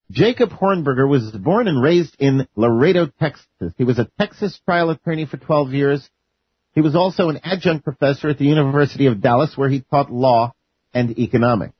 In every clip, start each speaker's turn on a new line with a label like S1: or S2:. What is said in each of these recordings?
S1: Jacob Hornberger was born and raised in Laredo, Texas. He was a Texas trial attorney for 12 years. He was also an adjunct professor at the University of Dallas, where he taught law and economics.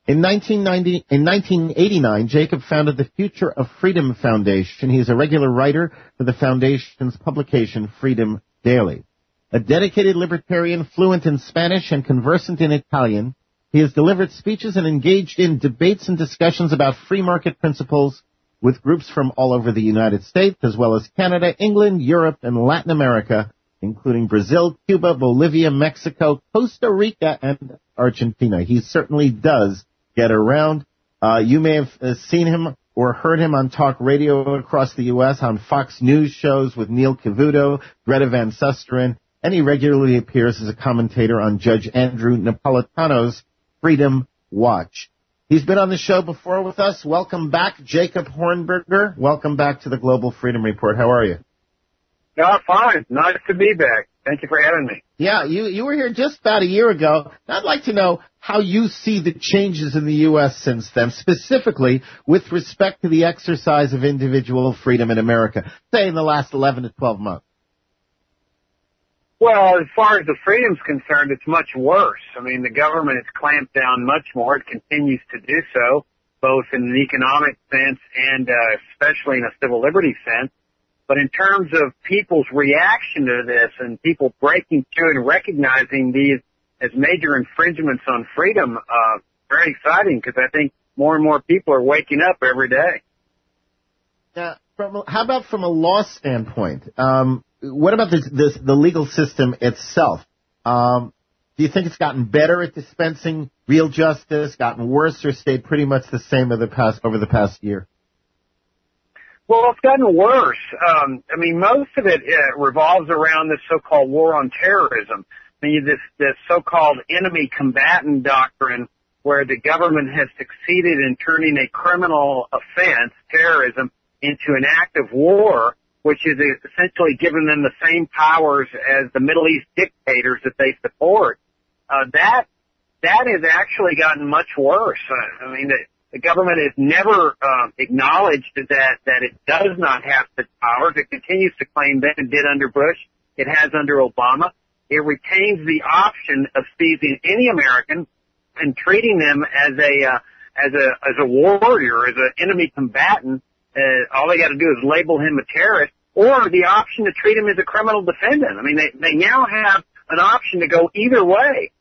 S1: In 1989, Jacob founded the Future of Freedom Foundation. He is a regular writer for the foundation's publication, Freedom Daily. A dedicated libertarian, fluent in Spanish and conversant in Italian, he has delivered speeches and engaged in debates and discussions about free market principles with groups from all over the United States, as well as Canada, England, Europe, and Latin America, including Brazil, Cuba, Bolivia, Mexico, Costa Rica, and Argentina. He certainly does get around. You may have seen him or heard him on talk radio across the U.S., on Fox News shows with Neil Cavuto, Greta Van Susteren, and he regularly appears as a commentator on Judge Andrew Napolitano's Freedom Watch. He's been on the show before with us. Welcome back, Jacob Hornberger. Welcome back to the Global Freedom Report. How are you?
S2: No, fine. Nice to be back. Thank you for having me.
S1: Yeah, you were here just about a year ago. I'd like to know how you see the changes in the U.S. since then, specifically with respect to the exercise of individual freedom in America, say in the last 11 to 12 months.
S2: Well, as far as the freedom's concerned, it's much worse. I mean, the government has clamped down much more. It continues to do so, both in an economic sense and especially in a civil liberties sense. But in terms of people's reaction to this and people breaking through and recognizing these as major infringements on freedom, very exciting, because I think more and more people are waking up every day.
S1: Now, how about from a law standpoint? What about the legal system itself? Do you think it's gotten better at dispensing real justice, gotten worse, or stayed pretty much the same over the past year?
S2: Well, it's gotten worse. I mean, most of it revolves around this so-called war on terrorism. I mean, this so-called enemy combatant doctrine, where the government has succeeded in turning a criminal offense, terrorism, into an act of war, which is essentially giving them the same powers as the Middle East dictators that they support. That has actually gotten much worse. I mean, the government has never acknowledged that it does not have such powers. It continues to claim that it did under Bush. It has under Obama. It retains the option of seizing any American and treating them as a warrior, as an enemy combatant. All they got to do is label him a terrorist, or the option to treat him as a criminal defendant. I mean, they now have an option to go either way.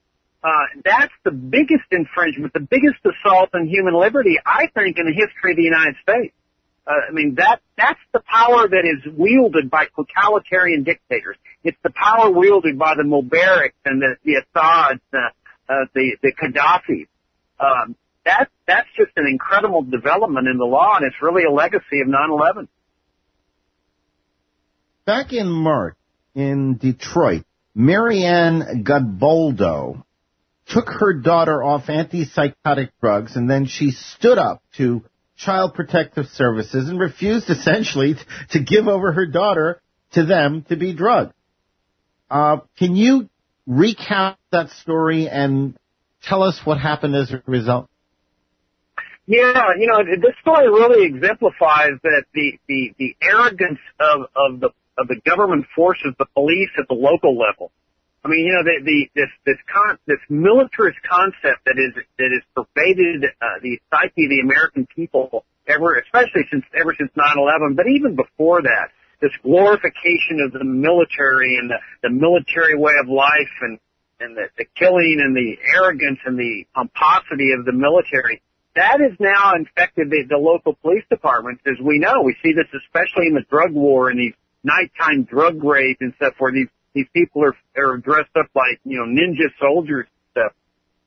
S2: That's the biggest infringement, the biggest assault on human liberty, I think, in the history of the United States. I mean, that's the power that is wielded by totalitarian dictators. It's the power wielded by the Mubaraks and the Assads, the Gaddafis. That's just an incredible development in the law, and it's really a legacy of 9/11.
S1: Back in March in Detroit, Marianne Gadboldo took her daughter off antipsychotic drugs, and then she stood up to Child Protective Services and refused essentially to give over her daughter to them to be drugged. Can you recap that story and tell us what happened as a result?
S2: Yeah, this story really exemplifies that the arrogance of the government forces, the police at the local level. I mean, this militarist concept that is pervaded the psyche of the American people especially ever since 9/11, but even before that, this glorification of the military and the military way of life and the killing and the arrogance and the pomposity of the military. That has now infected the local police departments, as we know. We see this especially in the drug war and these nighttime drug raids and stuff, where these people are dressed up like, ninja soldiers and stuff.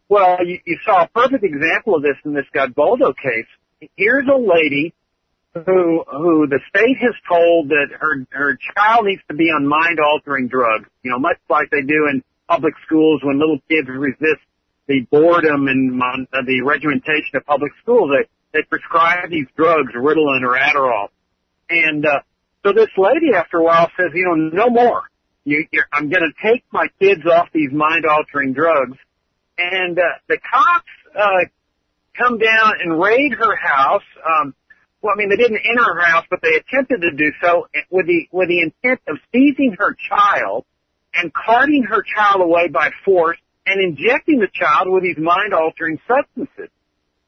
S2: Well, you saw a perfect example of this in this Gadboldo case. Here's a lady who the state has told that her child needs to be on mind-altering drugs, much like they do in public schools when little kids resist the boredom and the regimentation of public schools. They prescribe these drugs, Ritalin or Adderall. And so this lady, after a while, says, no more. I'm going to take my kids off these mind-altering drugs. And the cops come down and raid her house. Well, I mean, they didn't enter her house, but they attempted to do so with the intent of seizing her child and carting her child away by force and injecting the child with these mind-altering substances.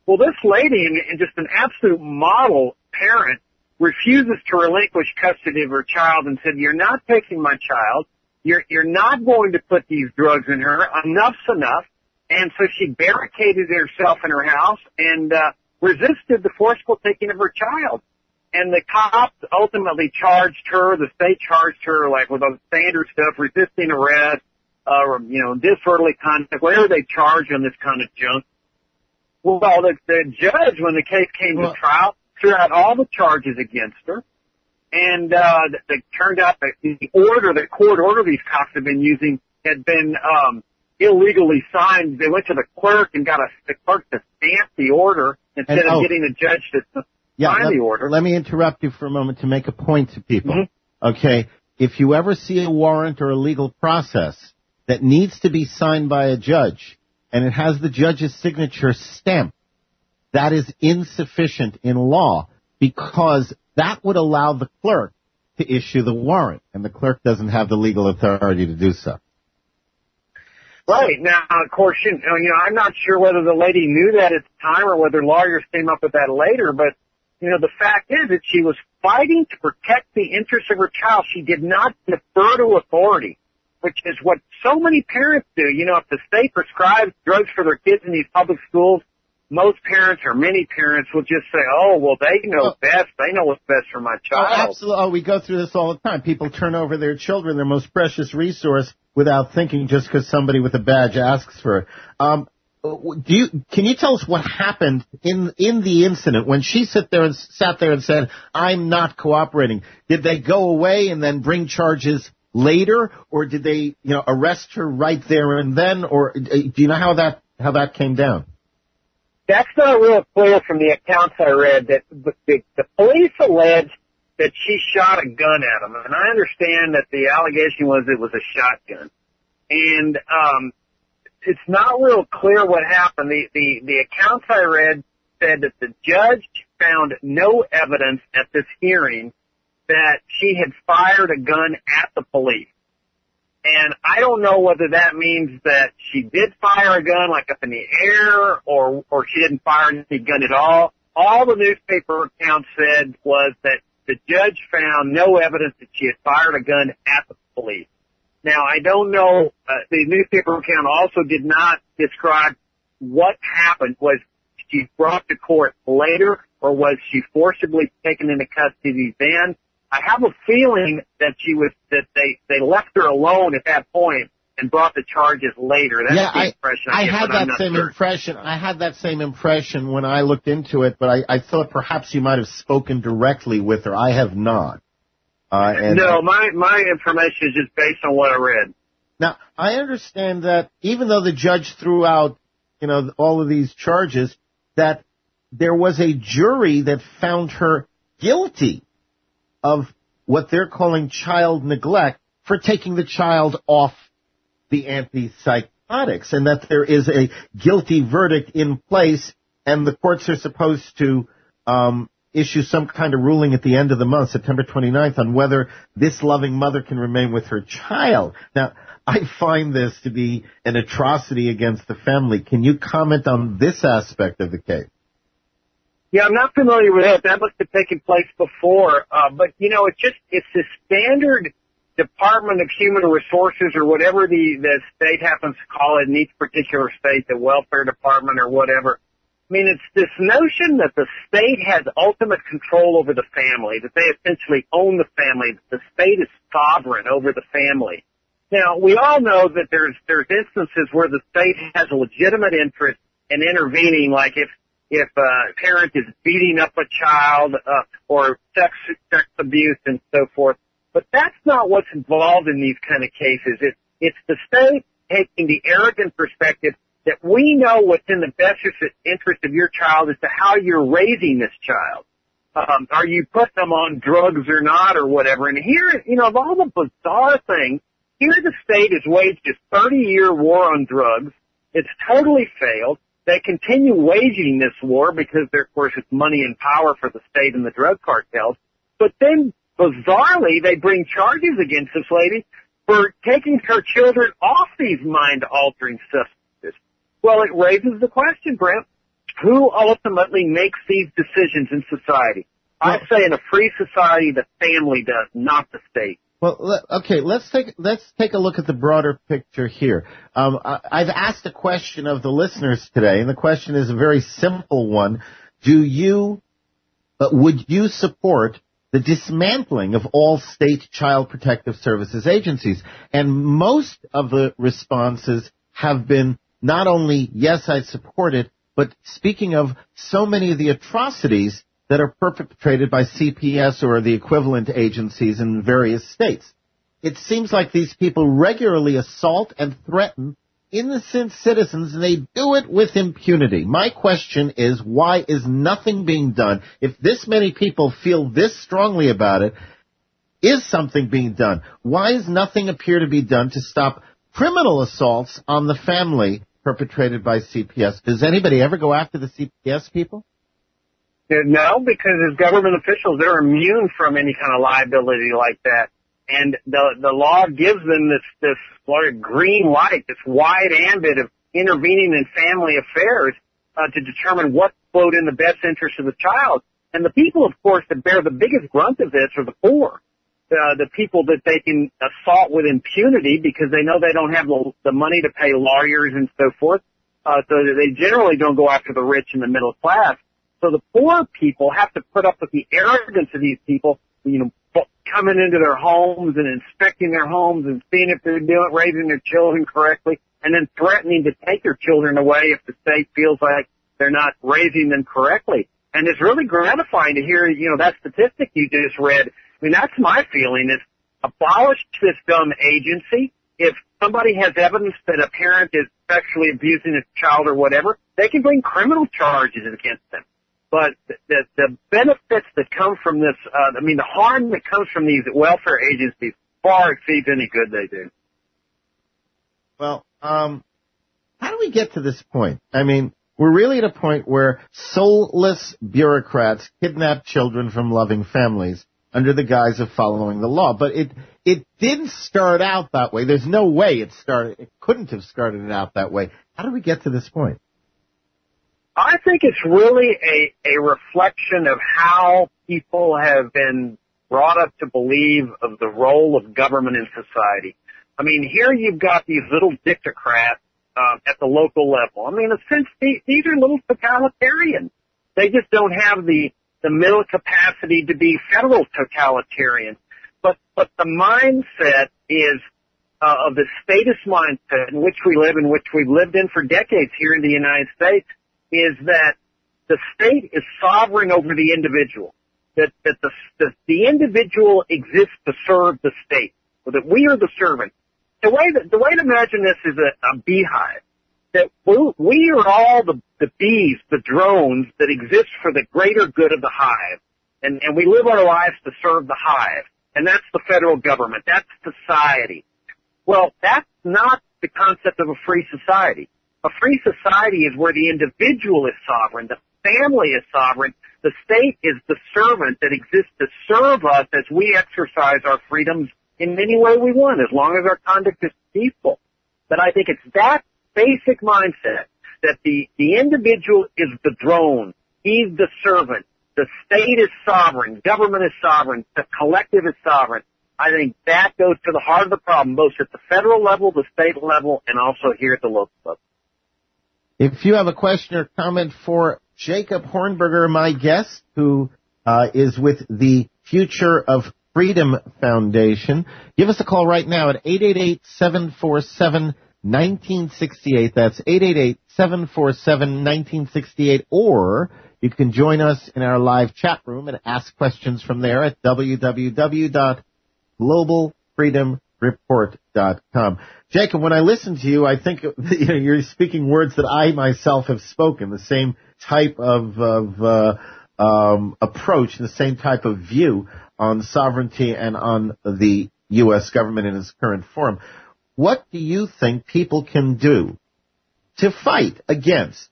S2: Well, this lady, and just an absolute model parent, refuses to relinquish custody of her child and said, "You're not taking my child. You're not going to put these drugs in her. Enough's enough." And so she barricaded herself in her house and resisted the forceful taking of her child. And the cops ultimately charged her, the state charged her like with all the standard stuff, resisting arrest, disorderly conduct, whatever they charge on this kind of junk. Well, the judge, when the case came to trial, threw out all the charges against her. And it turned out that the court order these cops had been using had been illegally signed. They went to the clerk and got the clerk to stamp the order instead of getting the judge to sign the order.
S1: Let me interrupt you for a moment to make a point to people.
S2: Mm-hmm.
S1: Okay, if you ever see a warrant or a legal process that needs to be signed by a judge and it has the judge's signature stamped, that is insufficient in law because that would allow the clerk to issue the warrant, and the clerk doesn't have the legal authority to do so.
S2: Right. Now, of course, I'm not sure whether the lady knew that at the time or whether lawyers came up with that later, but, the fact is that she was fighting to protect the interests of her child. She did not defer to authority, which is what so many parents do. If the state prescribes drugs for their kids in these public schools, most parents or many parents will just say, "Oh, well, they know best. They know what's best for my child."
S1: Oh, absolutely. Oh, we go through this all the time. People turn over their children, their most precious resource, without thinking just because somebody with a badge asks for it. Can you tell us what happened in the incident when she sat there and said, "I'm not cooperating"? Did they go away and then bring charges later, or did they, arrest her right there and then, or do you know how that came down?
S2: That's not real clear from the accounts I read. That the police alleged that she shot a gun at him, and I understand that the allegation was it was a shotgun. And it's not real clear what happened. The accounts I read said that the judge found no evidence at this hearing that she had fired a gun at the police. And I don't know whether that means that she did fire a gun like up in the air or she didn't fire any gun at all. All the newspaper accounts said was that the judge found no evidence that she had fired a gun at the police. Now, I don't know, the newspaper account also did not describe what happened. Was she brought to court later or was she forcibly taken into custody then? I have a feeling that they left her alone at that point and brought the charges later. That's the impression I get,
S1: had that same impression. I had that same impression when I looked into it, but I thought perhaps you might have spoken directly with her. I have not.
S2: No, my information is just based on what I read.
S1: Now, I understand that even though the judge threw out, all of these charges, that there was a jury that found her guilty of what they're calling child neglect for taking the child off the antipsychotics, and that there is a guilty verdict in place, and the courts are supposed to issue some kind of ruling at the end of the month, September 29th, on whether this loving mother can remain with her child. Now, I find this to be an atrocity against the family. Can you comment on this aspect of the case?
S2: Yeah, I'm not familiar with that. That must have taken place before. But it's the standard Department of Human Resources or whatever the state happens to call it in each particular state, the welfare department or whatever. I mean, it's this notion that the state has ultimate control over the family, that they essentially own the family, that the state is sovereign over the family. Now, we all know that there's instances where the state has a legitimate interest in intervening, like if a parent is beating up a child, or sex abuse and so forth. But that's not what's involved in these kind of cases. It's the state taking the arrogant perspective that we know what's in the best interest of your child as to how you're raising this child. Are you putting them on drugs or not or whatever? And here, of all the bizarre things, here the state has waged a 30-year war on drugs. It's totally failed. They continue waging this war because, of course, it's money and power for the state and the drug cartels. But then, bizarrely, they bring charges against this lady for taking her children off these mind-altering substances. Well, it raises the question, Brent, who ultimately makes these decisions in society? I say in a free society, the family does, not the state.
S1: Well, okay, let's take a look at the broader picture here. I've asked a question of the listeners today, and the question is a very simple one. Would you support the dismantling of all state child protective services agencies? And most of the responses have been not only, yes, I support it, but speaking of so many of the atrocities that are perpetrated by CPS or the equivalent agencies in various states. It seems like these people regularly assault and threaten innocent citizens, and they do it with impunity. My question is, why is nothing being done? If this many people feel this strongly about it, is something being done? Why does nothing appear to be done to stop criminal assaults on the family perpetrated by CPS? Does anybody ever go after the CPS people?
S2: No, because as government officials, they're immune from any kind of liability like that. And the law gives them this sort of green light, this wide ambit of intervening in family affairs to determine what flowed in the best interest of the child. And the people, of course, that bear the biggest grunt of this are the poor. The people that they can assault with impunity because they know they don't have the money to pay lawyers and so forth. So they generally don't go after the rich and the middle class. So the poor people have to put up with the arrogance of these people, coming into their homes and inspecting their homes and seeing if they're raising their children correctly, and then threatening to take their children away if the state feels like they're not raising them correctly. And it's really gratifying to hear, that statistic you just read. I mean, that's my feeling is abolish this dumb agency. If somebody has evidence that a parent is sexually abusing a child or whatever, they can bring criminal charges against them. But the benefits that come from this, the harm that comes from these welfare agencies far exceeds any good they do.
S1: Well, how do we get to this point? I mean, we're really at a point where soulless bureaucrats kidnap children from loving families under the guise of following the law. But it didn't start out that way. There's no way it couldn't have started it out that way. How do we get to this point?
S2: I think it's really a reflection of how people have been brought up to believe of the role of government in society. I mean, here you've got these little dictocrats at the local level. I mean, in a sense, these are little totalitarians. They just don't have the mental capacity to be federal totalitarians. But the mindset is of the statist mindset in which we live, in which we've lived in for decades here in the United States, is that the state is sovereign over the individual, that the individual exists to serve the state, or that we are the servant. The way to imagine this is a beehive, that we are all the bees, the drones that exist for the greater good of the hive, and we live our lives to serve the hive, and that's the federal government, that's society. Well, that's not the concept of a free society. A free society is where the individual is sovereign, the family is sovereign, the state is the servant that exists to serve us as we exercise our freedoms in any way we want, as long as our conduct is peaceful. But I think it's that basic mindset that the individual is the drone, he's the servant, the state is sovereign, government is sovereign, the collective is sovereign. I think that goes to the heart of the problem, both at the federal level, the state level, and also here at the local level.
S1: If you have a question or comment for Jacob Hornberger, my guest, who is with the Future of Freedom Foundation, give us a call right now at 888-747-1968. That's 888-747-1968. Or you can join us in our live chat room and ask questions from there at www.globalfreedomreport.com. Jacob, when I listen to you, I think you're speaking words that I myself have spoken, the same type of approach, the same type of view on sovereignty and on the U.S. government in its current form. What do you think people can do to fight against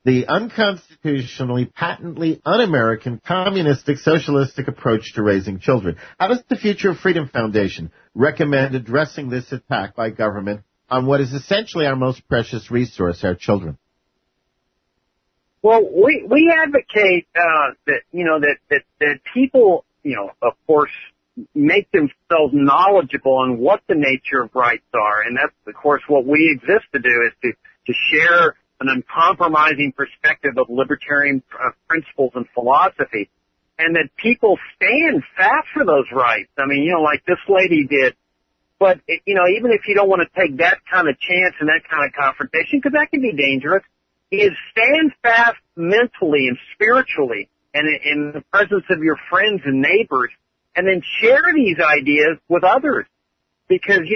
S1: the unconstitutionally, patently un-American, communistic, socialistic approach to raising children. How does the Future of Freedom Foundation recommend addressing this attack by government on what is essentially our most precious resource, our children?
S2: Well, we advocate that people, of course, make themselves knowledgeable on what the nature of rights are, and that's, of course, what we exist to do, is to share an uncompromising perspective of libertarian principles and philosophy, and that people stand fast for those rights. I mean, like this lady did. But, even if you don't want to take that kind of chance and that kind of confrontation, because that can be dangerous, is stand fast mentally and spiritually and in the presence of your friends and neighbors, and then share these ideas with others. Because,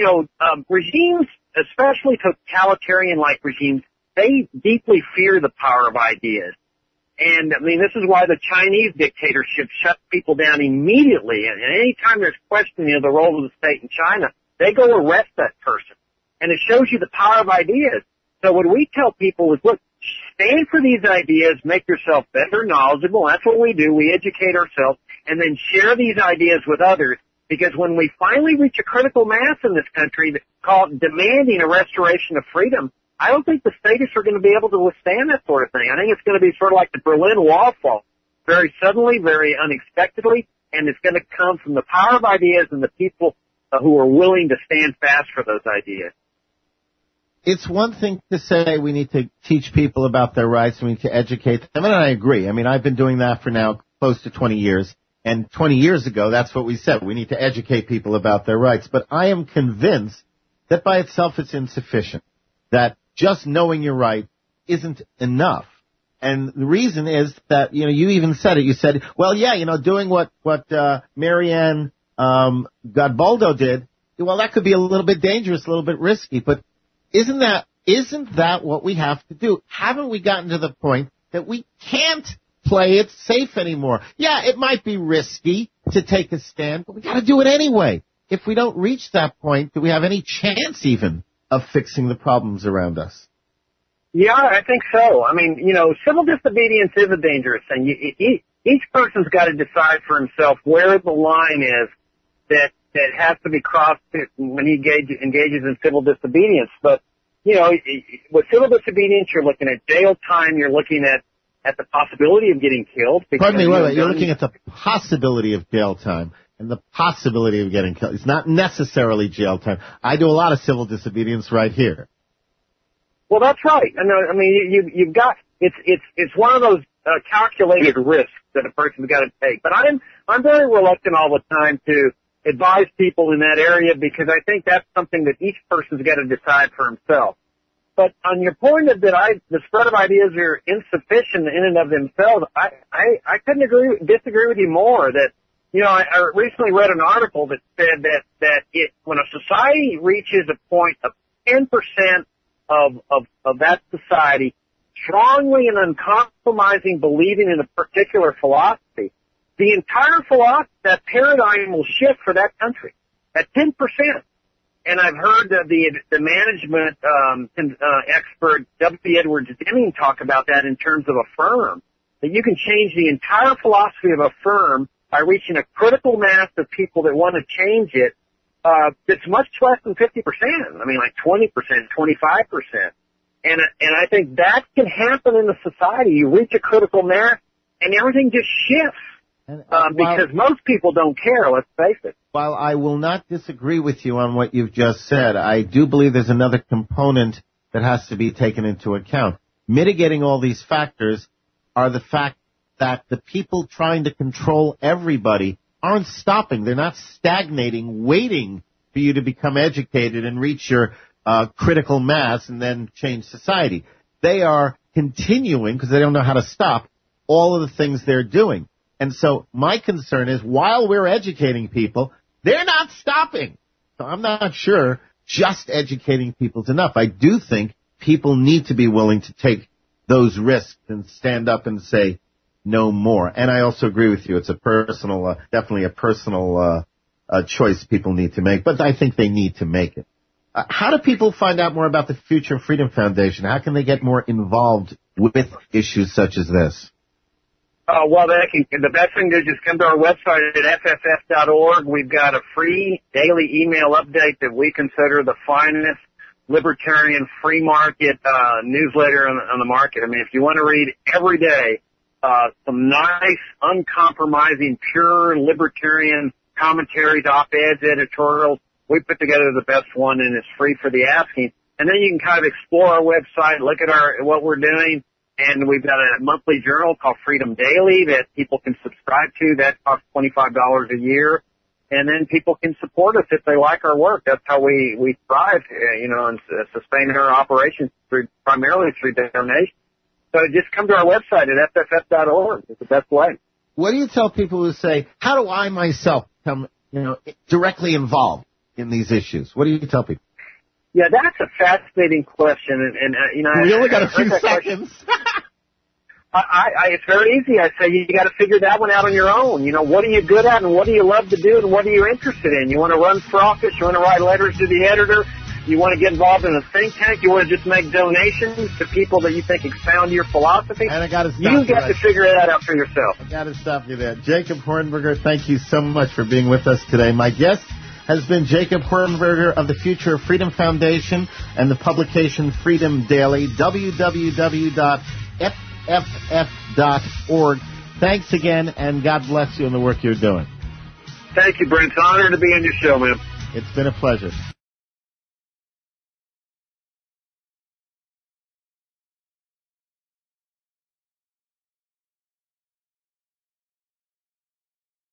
S2: regimes, especially totalitarian-like regimes, they deeply fear the power of ideas. And, I mean, this is why the Chinese dictatorship shuts people down immediately. And any time there's questioning of the role of the state in China, they go arrest that person. And it shows you the power of ideas. So what we tell people is, look, stand for these ideas, make yourself better, knowledgeable. That's what we do. We educate ourselves, and then share these ideas with others. Because when we finally reach a critical mass in this country called demanding a restoration of freedom, I don't think the statists are going to be able to withstand that sort of thing. I think it's going to be sort of like the Berlin Wall fall, very suddenly, very unexpectedly, and it's going to come from the power of ideas and the people who are willing to stand fast for those ideas.
S1: It's one thing to say we need to teach people about their rights, we need to educate them, and I agree. I mean, I've been doing that for now close to 20 years, and 20 years ago, that's what we said. We need to educate people about their rights. But I am convinced that by itself it's insufficient, that just knowing you're right isn't enough. And the reason is that, you even said it. You said, well, yeah, doing what Marianne Godboldo did, well, that could be a little bit dangerous, a little bit risky. But isn't that what we have to do? Haven't we gotten to the point that we can't play it safe anymore? Yeah, it might be risky to take a stand, but we got to do it anyway. If we don't reach that point, do we have any chance even of fixing the problems around us?
S2: Yeah, I think so. I mean, civil disobedience is a dangerous thing. Each person's got to decide for himself where the line is that has to be crossed when he engages in civil disobedience. But, with civil disobedience, you're looking at jail time, you're looking at the possibility of getting killed.
S1: Pardon me, wait. You're looking at the possibility of jail time and the possibility of getting killed. It's not necessarily jail time. I do a lot of civil disobedience right here.
S2: Well, that's right. I mean, you've got, it's one of those calculated risks that a person's got to take. But I'm very reluctant all the time to advise people in that area, because I think that's something that each person's got to decide for himself. But on your point that the spread of ideas are insufficient in and of themselves, I couldn't disagree with you more. That, I recently read an article that said that when a society reaches a point of 10% of that society strongly and uncompromising believing in a particular philosophy, the entire philosophy, that paradigm will shift for that country at 10%. And I've heard the management expert W. Edwards Deming talk about that in terms of a firm, that you can change the entire philosophy of a firm by reaching a critical mass of people that want to change it. That's much less than 50%. I mean, like 20%, 25%. And I think that can happen in the society. You reach a critical mass and everything just shifts. Because most people don't care, let's face it.
S1: While I will not disagree with you on what you've just said, I do believe there's another component that has to be taken into account. Mitigating all these factors are the fact that the people trying to control everybody aren't stopping. They're not stagnating, waiting for you to become educated and reach your critical mass and then change society. They are continuing, because they don't know how to stop, all of the things they're doing. And so my concern is, while we're educating people, they're not stopping. So I'm not sure just educating people is enough. I do think people need to be willing to take those risks and stand up and say no more. And I also agree with you. It's a personal, definitely a personal choice people need to make. But I think they need to make it. How do people find out more about the Future of Freedom Foundation? How can they get more involved with issues such as this?
S2: Well, the best thing to do is just come to our website at fff.org. We've got a free daily email update that we consider the finest libertarian free market newsletter on the market. I mean, if you want to read every day some nice, uncompromising, pure libertarian commentaries, op-eds, editorials, we put together the best one, and it's free for the asking. And then you can kind of explore our website, look at what we're doing. And we've got a monthly journal called Freedom Daily that people can subscribe to. That costs $25 a year. And then people can support us if they like our work. That's how we thrive, and sustain our operations primarily through donations. So just come to our website at fff.org. It's the best way.
S1: What do you tell people who say, how do I myself become, directly involved in these issues? What do you tell people?
S2: Yeah, that's a fascinating question, and
S1: we only got a few seconds.
S2: It's very easy. I say you got to figure that one out on your own. What are you good at, and what do you love to do, and what are you interested in? You want to run for office? You want to write letters to the editor? You want to get involved in a think tank? You want to just make donations to people that you think expound your philosophy?
S1: And I got to stop
S2: you got to figure that out for yourself.
S1: I got to stop you there, Jacob Hornberger. Thank you so much for being with us today. My guest has been Jacob Hornberger of the Future of Freedom Foundation and the publication Freedom Daily, www.fff.org. Thanks again, and God bless you in the work you're doing.
S2: Thank you, Brent. It's an honor to be on your show, man.
S1: It's been a pleasure.